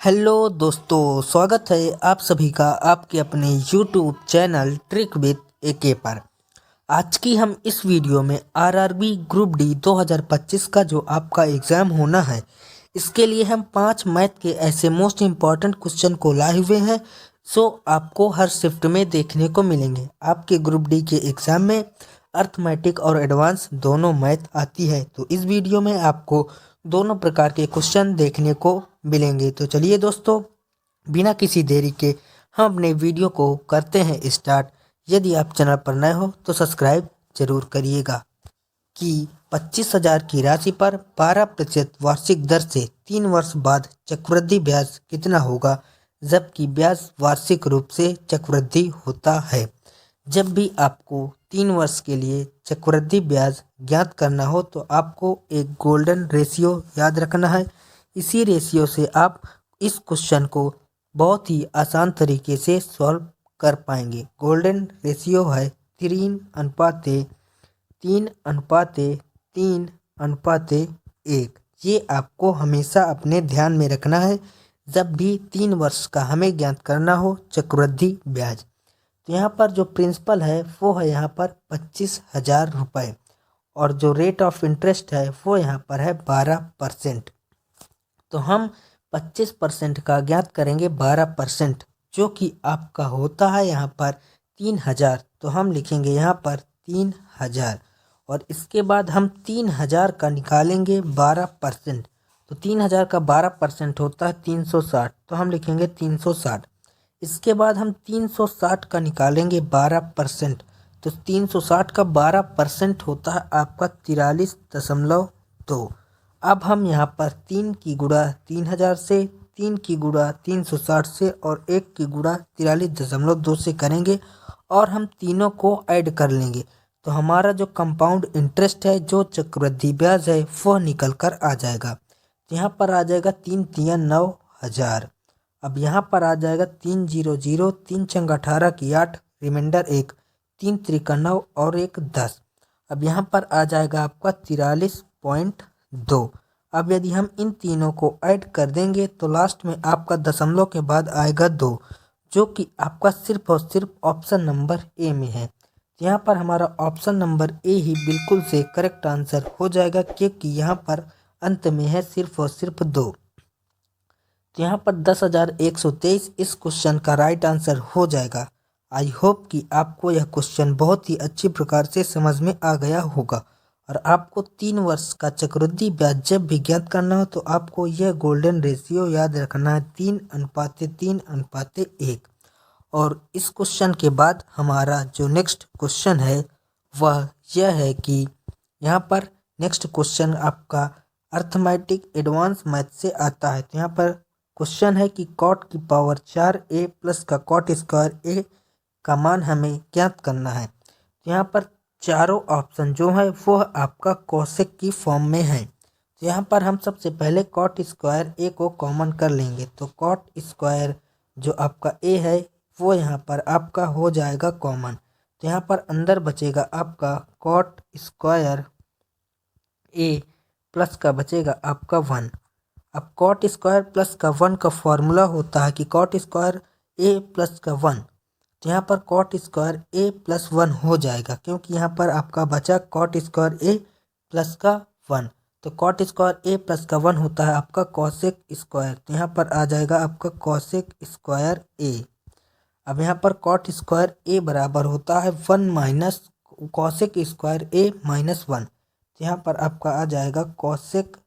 Hello दोस्तों, स्वागत है आप सभी का आपके अपने यूट्यूब चैनल ट्रिक विद एके पर। आज की हम इस वीडियो में आरआरबी ग्रुप डी 2025 का जो आपका एग्ज़ाम होना है, इसके लिए हम 5 मैथ के ऐसे मोस्ट इम्पॉर्टेंट क्वेश्चन को लाए हुए हैं। सो आपको हर शिफ्ट में देखने को मिलेंगे। आपके ग्रुप डी के एग्ज़ाम में अर्थमेटिक और एडवांस दोनों मैथ आती है, तो इस वीडियो में आपको दोनों प्रकार के क्वेश्चन देखने को मिलेंगे। तो चलिए दोस्तों, बिना किसी देरी के हम अपने वीडियो को करते हैं स्टार्ट। यदि आप चैनल पर नए हो तो सब्सक्राइब जरूर करिएगा। कि 25,000 की राशि पर 12% वार्षिक दर से 3 वर्ष बाद चक्रवृद्धि ब्याज कितना होगा, जबकि ब्याज वार्षिक रूप से चक्रवृद्धि होता है। जब भी आपको 3 वर्ष के लिए चक्रवृद्धि ब्याज ज्ञात करना हो तो आपको एक गोल्डन रेशियो याद रखना है। इसी रेशियो से आप इस क्वेश्चन को बहुत ही आसान तरीके से सॉल्व कर पाएंगे। गोल्डन रेशियो है 3:3:3:1। ये आपको हमेशा अपने ध्यान में रखना है जब भी 3 वर्ष का हमें ज्ञात करना हो चक्रवृद्धि ब्याज। तो यहाँ पर जो प्रिंसिपल है वो है यहाँ पर 25,000 रुपये, और जो रेट ऑफ इंटरेस्ट है वो यहाँ पर है 12%। तो हम 25% का ज्ञात करेंगे 12%, जो कि आपका होता है यहाँ पर 3,000। तो हम लिखेंगे यहाँ पर 3,000, और इसके बाद हम 3,000 का निकालेंगे 12%। तो 3,000 का 12% होता है 360, तो हम लिखेंगे 360। इसके बाद हम 360 का निकालेंगे 12%। तो 360 का 12% होता है आपका 43.2। अब हम यहाँ पर 3 की गुणा 3,000 से, 3 की गुणा 360 से और 1 की गुणा 43.2 से करेंगे, और हम तीनों को ऐड कर लेंगे। तो हमारा जो कंपाउंड इंटरेस्ट है, जो चक्रवृद्धि ब्याज है, वह निकल कर आ जाएगा। तो यहाँ पर आ जाएगा 3×3=9,000। अब यहाँ पर आ जाएगा 300, 3×18 की 8, रिमाइंडर 1, 3×3=9 और 1 10। अब यहाँ पर आ जाएगा आपका 43.2। अब यदि हम इन तीनों को ऐड कर देंगे तो लास्ट में आपका दशमलव के बाद आएगा 2, जो कि आपका सिर्फ और सिर्फ ऑप्शन नंबर ए में है। तो यहाँ पर हमारा ऑप्शन नंबर ए ही बिल्कुल से करेक्ट आंसर हो जाएगा, क्योंकि यहाँ पर अंत में है सिर्फ और सिर्फ 2। तो यहाँ पर 10,123 इस क्वेश्चन का राइट आंसर हो जाएगा। आई होप कि आपको यह क्वेश्चन बहुत ही अच्छी प्रकार से समझ में आ गया होगा, और आपको 3 वर्ष का चक्रवृद्धि ब्याज जब भी ज्ञात करना हो तो आपको यह गोल्डन रेशियो याद रखना है 3:3:1। और इस क्वेश्चन के बाद हमारा जो नेक्स्ट क्वेश्चन है वह यह है कि यहाँ पर नेक्स्ट क्वेश्चन आपका अर्थमेटिक एडवांस मैथ से आता है। तो यहाँ पर क्वेश्चन है कि cot की पावर 4a प्लस का cot स्क्वायर a का मान हमें ज्ञात करना है। तो यहाँ पर चारों ऑप्शन जो है वो आपका कोसेक की फॉर्म में है। तो यहाँ पर हम सबसे पहले cot स्क्वायर a को कॉमन कर लेंगे। तो cot स्क्वायर जो आपका a है वो यहाँ पर आपका हो जाएगा कॉमन। तो यहाँ पर अंदर बचेगा आपका cot स्क्वायर a प्लस का बचेगा आपका 1। अब cot स्क्वायर प्लस का 1 का फॉर्मूला होता है कि cot स्क्वायर a प्लस का 1। तो यहाँ पर cot स्क्वायर a प्लस 1 हो जाएगा, क्योंकि यहाँ पर आपका बचा cot स्क्वायर a प्लस का 1। तो cot स्क्वायर a प्लस का 1 होता है आपका कोसेक स्क्वायर। तो यहाँ पर आ जाएगा आपका कोसेक स्क्वायर a। अब यहाँ पर cot स्क्वायर a बराबर होता है 1 minus cosec square a minus 1। तो यहाँ पर आपका आ जाएगा कोसेक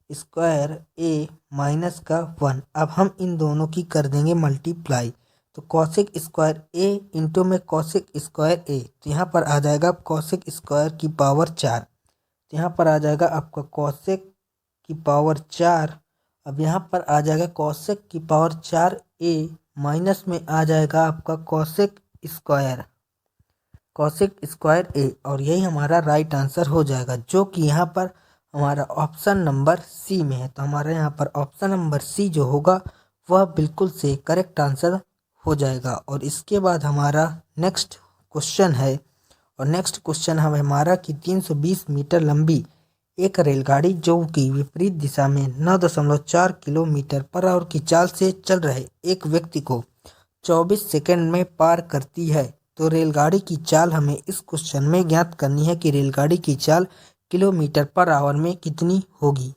स्क्वायर a माइनस का 1। अब हम इन दोनों की कर देंगे मल्टीप्लाई। तो कोसेक स्क्वायर a इंटू में कोसेक स्क्वायर a, तो यहाँ पर आ जाएगा कोसेक स्क्वायर की पावर 4। तो यहाँ पर आ जाएगा आपका कोसेक की पावर 4। अब यहाँ पर आ जाएगा कोसेक की पावर 4a माइनस में आ जाएगा आपका कोसेक स्क्वायर a, और यही हमारा राइट आंसर हो जाएगा, जो कि यहाँ पर हमारा ऑप्शन नंबर सी में है। तो हमारा यहाँ पर ऑप्शन नंबर सी जो होगा वह बिल्कुल से करेक्ट आंसर हो जाएगा। और इसके बाद हमारा नेक्स्ट क्वेश्चन है, और नेक्स्ट क्वेश्चन हमारा कि 320 मीटर लंबी एक रेलगाड़ी जो कि विपरीत दिशा में 9.4 किलोमीटर पर आवर की चाल से चल रहे एक व्यक्ति को 24 सेकंड में पार करती है। तो रेलगाड़ी की चाल हमें इस क्वेश्चन में ज्ञात करनी है कि रेलगाड़ी की चाल किलोमीटर पर आवर में कितनी होगी।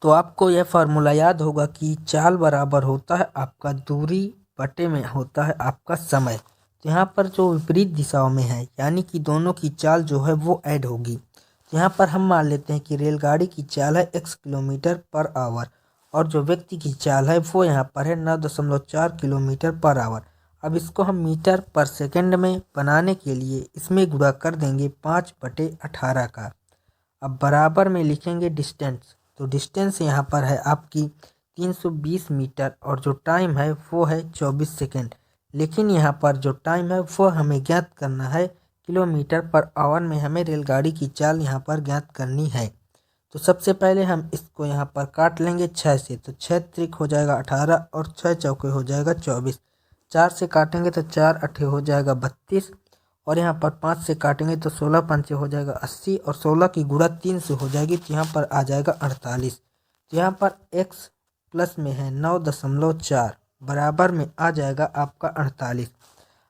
तो आपको यह फार्मूला याद होगा कि चाल बराबर होता है आपका दूरी बटे में होता है आपका समय। तो यहाँ पर जो विपरीत दिशाओं में है यानी कि दोनों की चाल जो है वो ऐड होगी। तो यहाँ पर हम मान लेते हैं कि रेलगाड़ी की चाल है x किलोमीटर पर आवर और जो व्यक्ति की चाल है वो यहाँ पर है 9.4 किलोमीटर पर आवर। अब इसको हम मीटर पर सेकंड में बनाने के लिए इसमें गुणा कर देंगे 5/18 का। अब बराबर में लिखेंगे डिस्टेंस। तो डिस्टेंस यहाँ पर है आपकी 320 मीटर और जो टाइम है वो है 24 सेकंड। लेकिन यहाँ पर जो टाइम है वो हमें ज्ञात करना है किलोमीटर पर आवर में। हमें रेलगाड़ी की चाल यहाँ पर ज्ञात करनी है। तो सबसे पहले हम इसको यहाँ पर काट लेंगे 6 से। तो 6 त्रिक हो जाएगा 18 और 6 चौके हो जाएगा 24। 4 से काटेंगे तो 4 अठे हो जाएगा 32 और यहाँ पर 5 से काटेंगे तो 16 पंचे हो जाएगा 80 और 16 की गुणा 3 से हो जाएगी तो यहाँ पर आ जाएगा 48। तो यहाँ पर x प्लस में है 9.4 बराबर में आ जाएगा आपका 48।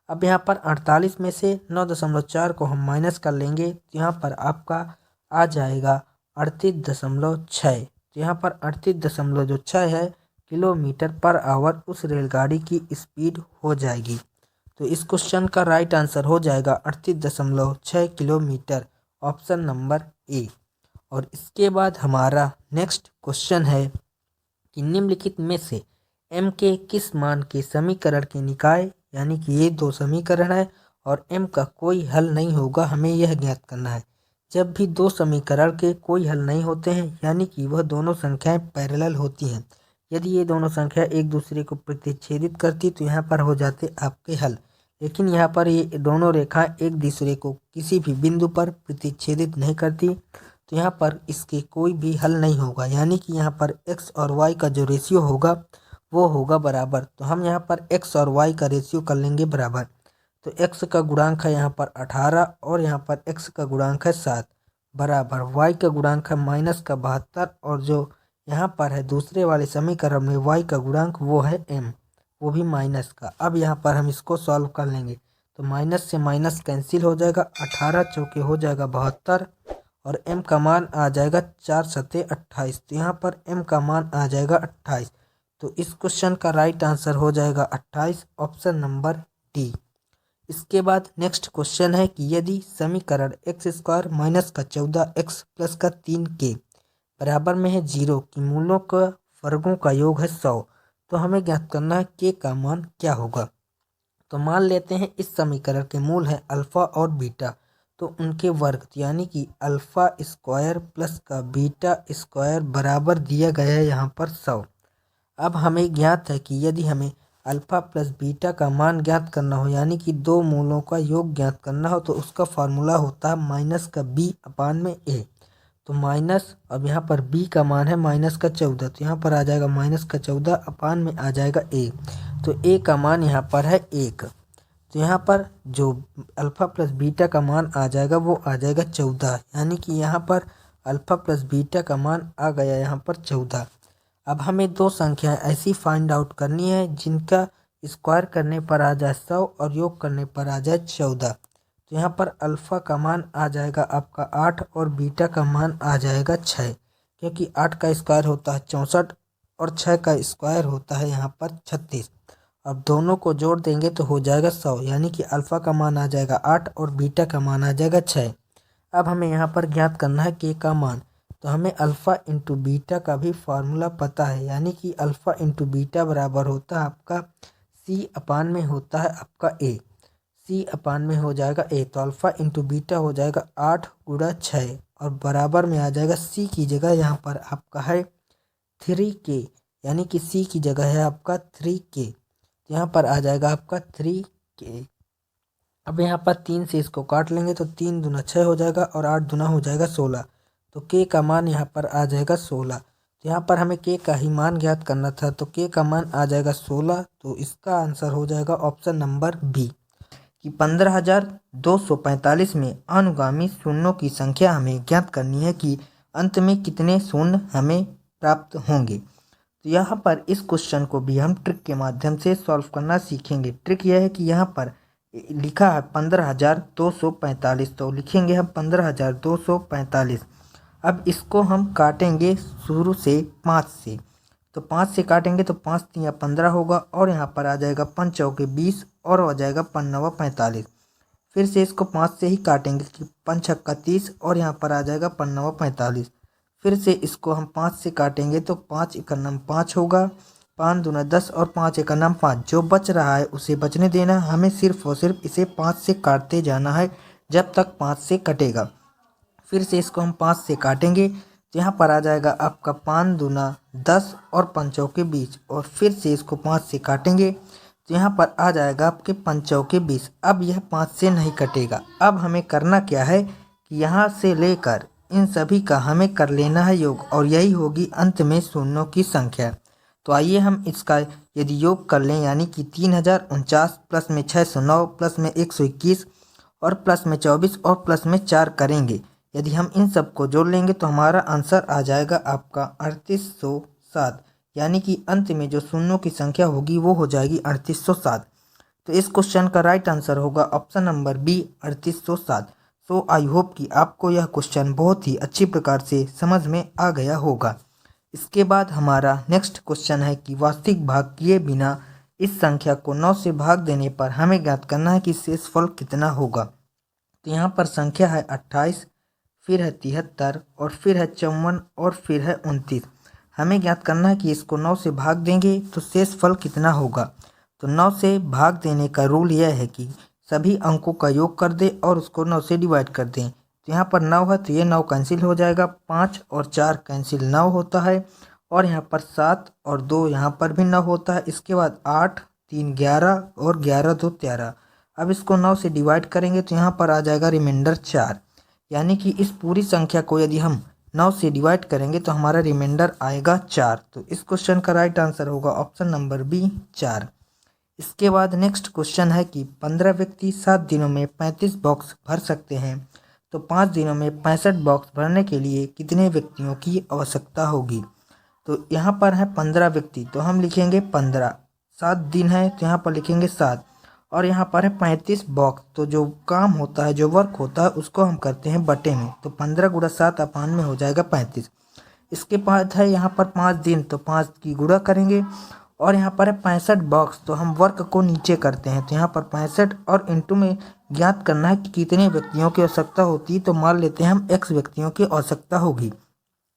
अब यहाँ पर 48 में से 9.4 को हम माइनस कर लेंगे तो यहाँ पर आपका आ जाएगा 38.6। तो यहाँ पर 38.6 है किलोमीटर पर आवर उस रेलगाड़ी की स्पीड हो जाएगी। तो इस क्वेश्चन का राइट आंसर हो जाएगा 38.6 किलोमीटर, ऑप्शन नंबर ए। और इसके बाद हमारा नेक्स्ट क्वेश्चन है कि निम्नलिखित में से m के किस मान के समीकरण के निकाय यानी कि ये दो समीकरण है और m का कोई हल नहीं होगा, हमें यह ज्ञात करना है। जब भी दो समीकरण के कोई हल नहीं होते हैं यानी कि वह दोनों संख्याएं पैरेलल होती हैं। यदि ये दोनों संख्या एक दूसरे को प्रतिच्छेदित करती तो यहाँ पर हो जाते आपके हल। लेकिन यहाँ पर ये दोनों रेखाएं एक दूसरे को किसी भी बिंदु पर प्रतिच्छेदित नहीं करती तो यहाँ पर इसके कोई भी हल नहीं होगा। यानी कि यहाँ पर x और y का जो रेशियो होगा वो होगा बराबर। तो हम यहाँ पर x और y का रेशियो कर लेंगे बराबर। तो x का गुणांक है यहाँ पर 18 और यहाँ पर x का गुणांक है 7 बराबर y का गुणांक है -72 और जो यहाँ पर है दूसरे वाले समीकरण में y का गुणांक वो है m, वो भी माइनस का। अब यहाँ पर हम इसको सॉल्व कर लेंगे तो माइनस से माइनस कैंसिल हो जाएगा। 18 चौके हो जाएगा 72 और m का मान आ जाएगा 4 सत्ते 28। तो यहाँ पर m का मान आ जाएगा 28। तो इस क्वेश्चन का राइट आंसर हो जाएगा 28, ऑप्शन नंबर डी। इसके बाद नेक्स्ट क्वेश्चन है कि यदि समीकरण x² माइनस का 14x प्लस का 3k बराबर में है 0 की मूलों का वर्गों का योग है 100 तो हमें ज्ञात करना है k का मान क्या होगा। तो मान लेते हैं इस समीकरण के मूल है अल्फा और बीटा तो उनके वर्ग यानी कि अल्फा स्क्वायर प्लस का बीटा स्क्वायर बराबर दिया गया है यहाँ पर 100। अब हमें ज्ञात है कि यदि हमें अल्फा प्लस बीटा का मान ज्ञात करना हो यानी कि दो मूलों का योग ज्ञात करना हो तो उसका फार्मूला होता है माइनस का b अपान में a। तो माइनस, अब यहाँ पर b का मान है -14 तो यहाँ पर आ जाएगा -14 अपान में आ जाएगा a। तो a का मान यहाँ पर है 1। तो यहाँ पर जो अल्फा प्लस बीटा का मान आ जाएगा वो आ जाएगा 14 यानी कि यहाँ पर अल्फा प्लस बीटा का मान आ गया यहाँ पर 14। अब हमें दो संख्याएं ऐसी फाइंड आउट करनी है जिनका स्क्वायर करने पर आ जाए 100 और योग करने पर आ जाए 14। तो यहाँ पर अल्फ़ा का मान आ जाएगा आपका 8 और बीटा का मान आ जाएगा 6 क्योंकि 8 का स्क्वायर होता है 64 और 6 का स्क्वायर होता है यहाँ पर 36। अब दोनों को जोड़ देंगे तो हो जाएगा 100 यानी कि अल्फ़ा का मान आ जाएगा 8 और बीटा का मान आ जाएगा 6। अब हमें यहाँ पर ज्ञात करना है के का मान। तो हमें अल्फ़ा इंटू बीटा का भी फार्मूला पता है यानी कि अल्फ़ा इंटू बीटा बराबर होता है आपका c अपान में होता है आपका a। c अपान में हो जाएगा a तो अल्फ़ा इंटू बीटा हो जाएगा 8 गुणा 6 और बराबर में आ जाएगा c की जगह यहाँ पर आपका है 3k यानी कि c की जगह है आपका 3k। यहाँ पर आ जाएगा आपका 3k। अब यहाँ पर 3 से इसको काट लेंगे तो 3 दूना 6 हो जाएगा और 8 दूना हो जाएगा 16 तो के का मान यहाँ पर आ जाएगा 16। तो यहाँ पर हमें के का ही मान ज्ञात करना था तो के का मान आ जाएगा 16। तो इसका आंसर हो जाएगा ऑप्शन नंबर बी कि 15,245 में अनुगामी शून्यों की संख्या हमें ज्ञात करनी है कि अंत में कितने शून्य हमें प्राप्त होंगे। तो यहाँ पर इस क्वेश्चन को भी हम ट्रिक के माध्यम से सॉल्व करना सीखेंगे। ट्रिक यह है कि यहाँ पर लिखा है 15,245, तो लिखेंगे हम 15,245। अब इसको हम काटेंगे शुरू से 5 से, तो 5 से काटेंगे तो 5 तिया 15 होगा और यहाँ पर आ जाएगा 5 चौके 20 और हो जाएगा 5 नवा 45। फिर से इसको 5 से ही काटेंगे कि 5 छक्का 30 और यहाँ पर आ जाएगा 5 नवा 45। फिर से इसको हम 5 से काटेंगे तो 5 एका नम 5 होगा, 5 दूना 10 और 5 एका नम 5। जो बच रहा है उसे बचने देना, हमें सिर्फ और सिर्फ इसे 5 से काटते जाना है जब तक 5 से कटेगा। फिर से इसको हम 5 से काटेंगे तो यहाँ पर आ जाएगा आपका 5 दूना 10 और 5 चौके 20 और फिर से इसको 5 से काटेंगे तो यहाँ पर आ जाएगा आपके 5 चौके 20। अब यह 5 से नहीं कटेगा। अब हमें करना क्या है कि यहाँ से लेकर इन सभी का हमें कर लेना है योग और यही होगी अंत में शून्यों की संख्या। तो आइए हम इसका यदि योग कर लें, यानी कि 3049 प्लस में 609 प्लस में 121 और प्लस में 24 और प्लस में 4 करेंगे। यदि हम इन सब को जोड़ लेंगे तो हमारा आंसर आ जाएगा आपका 3807, यानी कि अंत में जो शून्यों की संख्या होगी वो हो जाएगी 3807। तो इस क्वेश्चन का राइट आंसर होगा option number B 3807। So I hope कि आपको यह क्वेश्चन बहुत ही अच्छी प्रकार से समझ में आ गया होगा। इसके बाद हमारा नेक्स्ट क्वेश्चन है कि वास्तविक भाग किए बिना इस संख्या को 9 से भाग देने पर हमें ज्ञात करना है कि शेषफल कितना होगा। तो यहाँ पर संख्या है 28, फिर है 73 और फिर है 54 और फिर है 29। हमें ज्ञात करना है कि इसको 9 से भाग देंगे तो शेषफल कितना होगा। तो 9 से भाग देने का रूल यह है कि सभी अंकों का योग कर दें और उसको 9 से डिवाइड कर दें। तो यहाँ पर 9 है तो ये 9 कैंसिल हो जाएगा, 5 और 4 कैंसिल 9 होता है और यहाँ पर 7 और 2 यहाँ पर भी 9 होता है। इसके बाद 8 3 11 और 11 2 13। अब इसको 9 से डिवाइड करेंगे तो यहाँ पर आ जाएगा रिमाइंडर 4, यानी कि इस पूरी संख्या को यदि हम 9 से डिवाइड करेंगे तो हमारा रिमाइंडर आएगा 4। तो इस क्वेश्चन का राइट आंसर होगा ऑप्शन नंबर बी 4। इसके बाद नेक्स्ट क्वेश्चन है कि 15 व्यक्ति 7 दिनों में 35 बॉक्स भर सकते हैं, तो 5 दिनों में 65 बॉक्स भरने के लिए कितने व्यक्तियों की आवश्यकता होगी। तो यहाँ पर है 15 व्यक्ति तो हम लिखेंगे 15, 7 दिन है तो यहाँ पर लिखेंगे 7 और यहाँ पर है 35 बॉक्स। तो जो काम होता है, जो वर्क होता है उसको हम करते हैं बटे में, तो 15 गुणा 7 अपान में हो जाएगा 35। इसके बाद है यहाँ पर 5 दिन तो 5 की गुणा करेंगे और यहाँ पर है 65 बॉक्स तो हम वर्क को नीचे करते हैं, तो यहाँ पर 65 और इंटू में ज्ञात करना है कि कितने व्यक्तियों की आवश्यकता होती है। तो मान लेते हैं हम x व्यक्तियों की आवश्यकता होगी।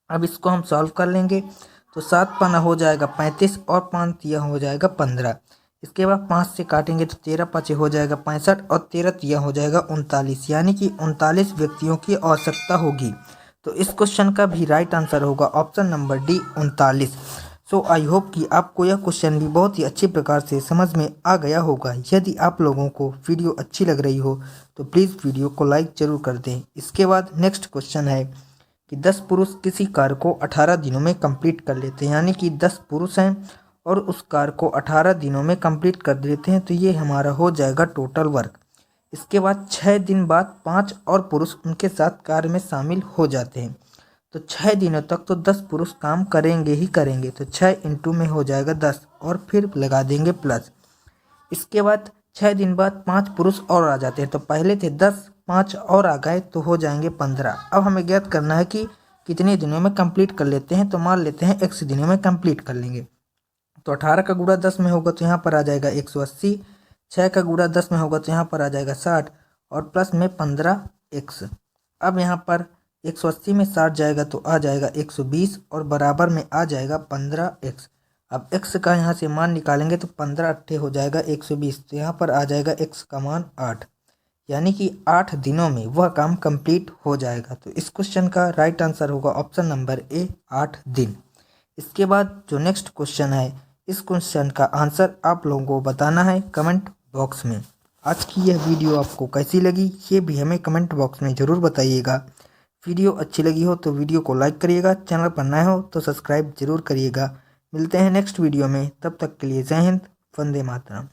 अब इसको हम सॉल्व कर लेंगे तो 7 पन्ना हो जाएगा 35 और 5 तिया हो जाएगा 15। इसके बाद 5 से काटेंगे तो 13 पाँचे हो जाएगा 65 और 13 तिया हो जाएगा 39, यानी कि 39 व्यक्तियों की आवश्यकता होगी। तो इस क्वेश्चन का भी राइट आंसर होगा option number D 39। So I hope कि आपको यह क्वेश्चन भी बहुत ही अच्छी प्रकार से समझ में आ गया होगा। यदि आप लोगों को वीडियो अच्छी लग रही हो तो प्लीज़ वीडियो को लाइक जरूर कर दें। इसके बाद नेक्स्ट क्वेश्चन है कि 10 पुरुष किसी कार्य को 18 दिनों में कंप्लीट कर लेते हैं, यानी कि 10 पुरुष हैं और उस कार्य को 18 दिनों में कंप्लीट कर देते हैं, तो ये हमारा हो जाएगा टोटल वर्क। इसके बाद 6 दिन बाद 5 और पुरुष उनके साथ कार्य में शामिल हो जाते हैं, तो 6 दिनों तक तो 10 पुरुष काम करेंगे ही करेंगे, तो 6 इंटू में हो जाएगा 10 और फिर लगा देंगे प्लस। इसके बाद 6 दिन बाद 5 पुरुष और आ जाते हैं, तो पहले थे 10, 5 और आ गए तो हो जाएंगे 15। अब हमें ज्ञात करना है कि कितने दिनों में कंप्लीट कर लेते हैं, तो मान लेते हैं x दिनों में कंप्लीट कर लेंगे। तो 18 का गुणा 10 में होगा तो यहाँ पर आ जाएगा 180, 6 का गुणा 10 में होगा तो यहाँ पर आ जाएगा 60 और प्लस में 15x। अब यहाँ पर 180 में 60 जाएगा तो आ जाएगा 120 और बराबर में आ जाएगा 15x। अब x का यहाँ से मान निकालेंगे तो 15 अट्ठे हो जाएगा 120, तो यहाँ पर आ जाएगा x का मान 8, यानी कि 8 दिनों में वह काम कंप्लीट हो जाएगा। तो इस क्वेश्चन का राइट आंसर होगा ऑप्शन नंबर ए 8 दिन। इसके बाद जो नेक्स्ट क्वेश्चन है, इस क्वेश्चन का आंसर आप लोगों को बताना है कमेंट बॉक्स में। आज की यह वीडियो आपको कैसी लगी ये भी हमें कमेंट बॉक्स में ज़रूर बताइएगा। वीडियो अच्छी लगी हो तो वीडियो को लाइक करिएगा, चैनल पर नए हो तो सब्सक्राइब जरूर करिएगा। मिलते हैं नेक्स्ट वीडियो में, तब तक के लिए जय हिंद, वंदे मातरम।